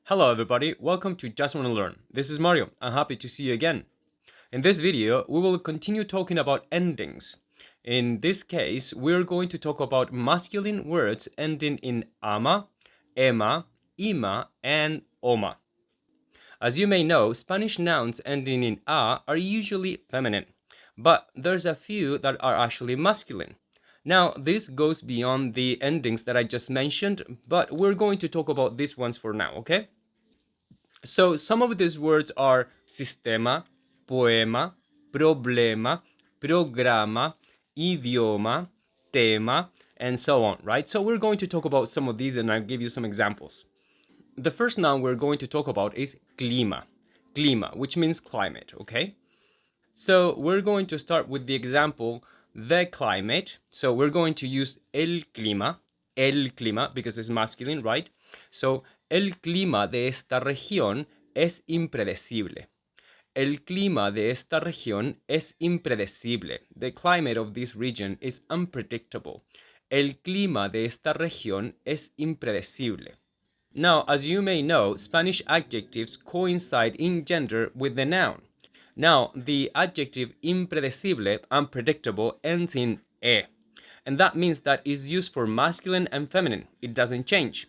Hello everybody, welcome to Just Wanna Learn. This is Mario, I'm happy to see you again. In this video, we will continue talking about endings. In this case, we're going to talk about masculine words ending in ama, ema, ima, and oma. As you may know, Spanish nouns ending in a are usually feminine, but there's a few that are actually masculine. Now, this goes beyond the endings that I just mentioned, but we're going to talk about these ones for now, okay? So some of these words are sistema, poema, problema, programa, idioma, tema, and so on, right? So we're going to talk about some of these and I'll give you some examples. The first noun we're going to talk about is clima. Clima, which means climate, okay? So we're going to start with the example, the climate. So we're going to use el clima, because it's masculine, right? So, el clima de esta región es impredecible. El clima de esta región es impredecible. The climate of this region is unpredictable. El clima de esta región es impredecible. Now, as you may know, Spanish adjectives coincide in gender with the noun. Now, the adjective impredecible, unpredictable, ends in e. And that means that it's used for masculine and feminine. It doesn't change.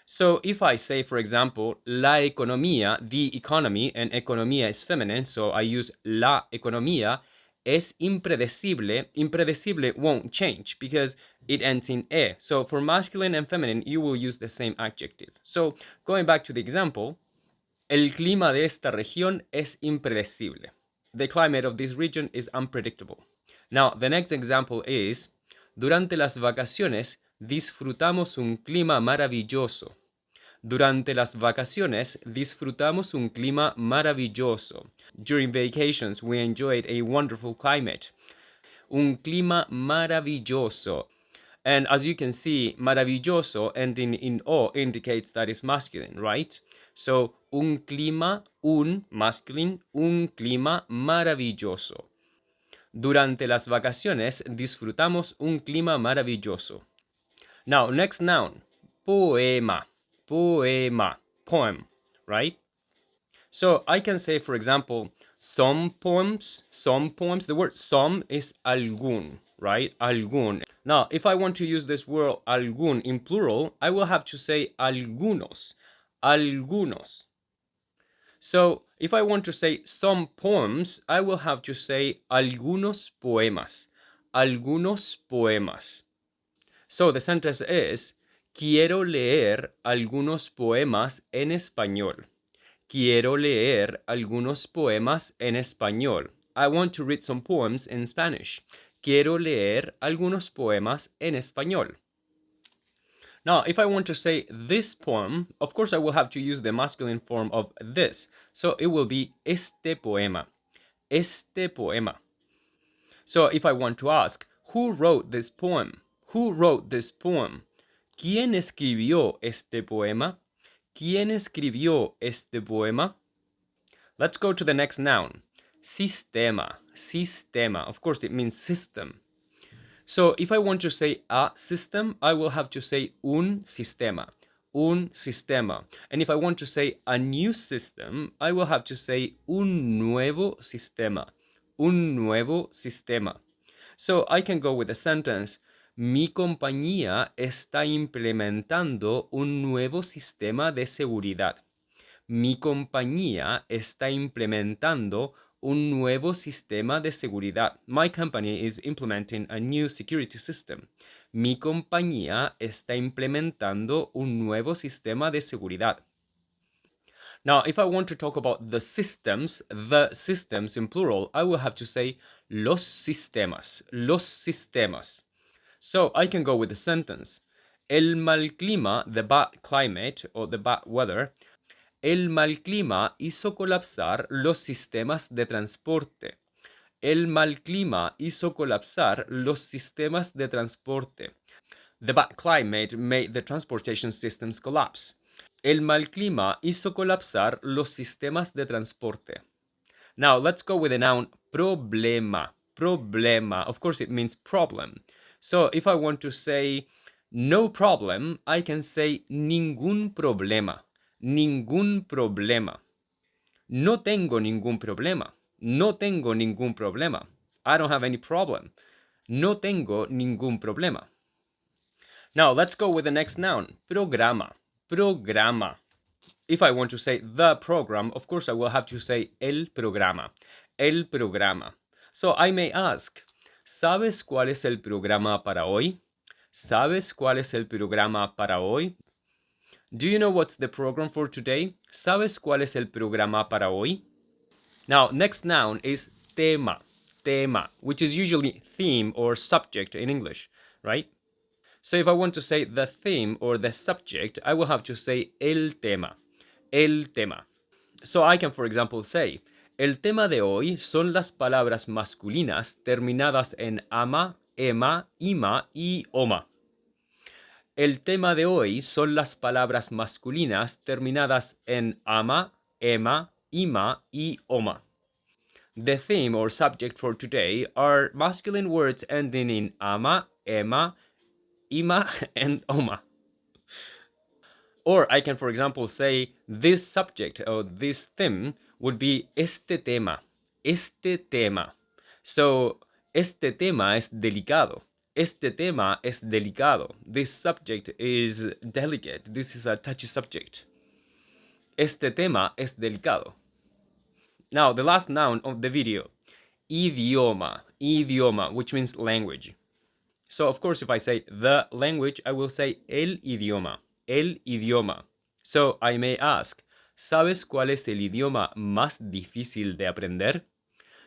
So if I say, for example, la economía, the economy, and economía is feminine, so I use la economía, es impredecible. Impredecible won't change because it ends in e. So for masculine and feminine, you will use the same adjective. So going back to the example, el clima de esta región es impredecible. The climate of this region is unpredictable. Now, the next example is, durante las vacaciones disfrutamos un clima maravilloso. Durante las vacaciones disfrutamos un clima maravilloso. During vacations, we enjoyed a wonderful climate. Un clima maravilloso. And as you can see, maravilloso ending in o indicates that it's masculine, right? So, un clima, un masculine, un clima maravilloso. Durante las vacaciones disfrutamos un clima maravilloso. Now, next noun, poema. Poema, poem, right? So I can say, for example, some poems, the word some is algún, right? Algún. Now, if I want to use this word algún in plural, I will have to say algunos, algunos. So if I want to say some poems, I will have to say algunos poemas, algunos poemas. So the sentence is, quiero leer algunos poemas en español. Quiero leer algunos poemas en español. I want to read some poems in Spanish. Quiero leer algunos poemas en español. Now, if I want to say this poem, of course I will have to use the masculine form of this. So it will be este poema. Este poema. So if I want to ask, who wrote this poem? Who wrote this poem? ¿Quién escribió este poema? ¿Quién escribió este poema? Let's go to the next noun. Sistema. Sistema. Of course, it means system. So if I want to say a system, I will have to say un sistema. Un sistema. And if I want to say a new system, I will have to say un nuevo sistema. Un nuevo sistema. So I can go with a sentence. Mi compañía está implementando un nuevo sistema de seguridad. Mi compañía está implementando un nuevo sistema de seguridad. My company is implementing a new security system. Mi compañía está implementando un nuevo sistema de seguridad. Now, if I want to talk about the systems in plural, I will have to say los sistemas, los sistemas. So I can go with the sentence. El mal clima, the bad climate or the bad weather, el mal clima hizo colapsar los sistemas de transporte. El mal clima hizo colapsar los sistemas de transporte. The bad climate made the transportation systems collapse. El mal clima hizo colapsar los sistemas de transporte. Now, let's go with the noun problema. Problema. Of course, it means problem. So, if I want to say no problem, I can say ningún problema. ningún problema. No tengo ningún problema. No tengo ningún problema. I don't have any problem. No tengo ningún problema. Now let's go with the next noun. Programa. Programa. If I want to say the program, of course I will have to say el programa. El programa. So I may ask, ¿sabes cuál es el programa para hoy? ¿Sabes cuál es el programa para hoy? Do you know what's the program for today? ¿Sabes cuál es el programa para hoy? Now, next noun is tema. Tema, which is usually theme or subject in English, right? So if I want to say the theme or the subject, I will have to say el tema. El tema. So I can, for example, say, el tema de hoy son las palabras masculinas terminadas en ama, ema, ima y oma. El tema de hoy son las palabras masculinas terminadas en ama, ema, ima y oma. The theme or subject for today are masculine words ending in ama, ema, ima, and oma. Or I can, for example, say this subject or this theme would be este tema. Este tema. So, este tema es delicado. Este tema es delicado. This subject is delicate. This is a touchy subject. Este tema es delicado. Now, the last noun of the video. Idioma. Idioma, which means language. So, of course, if I say the language, I will say el idioma. El idioma. So, I may ask, ¿sabes cuál es el idioma más difícil de aprender?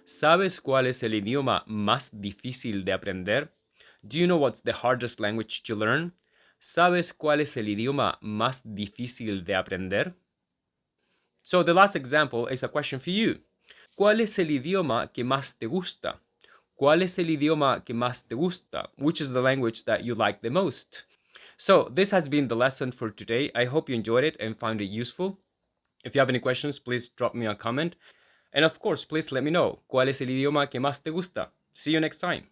¿Sabes cuál es el idioma más difícil de aprender? Do you know what's the hardest language to learn? ¿Sabes cuál es el idioma más difícil de aprender? So, the last example is a question for you. ¿Cuál es el idioma que más te gusta? ¿Cuál es el idioma que más te gusta? Which is the language that you like the most? So this has been the lesson for today. I hope you enjoyed it and found it useful. If you have any questions, please drop me a comment. And of course, please let me know, ¿cuál es el idioma que más te gusta? See you next time.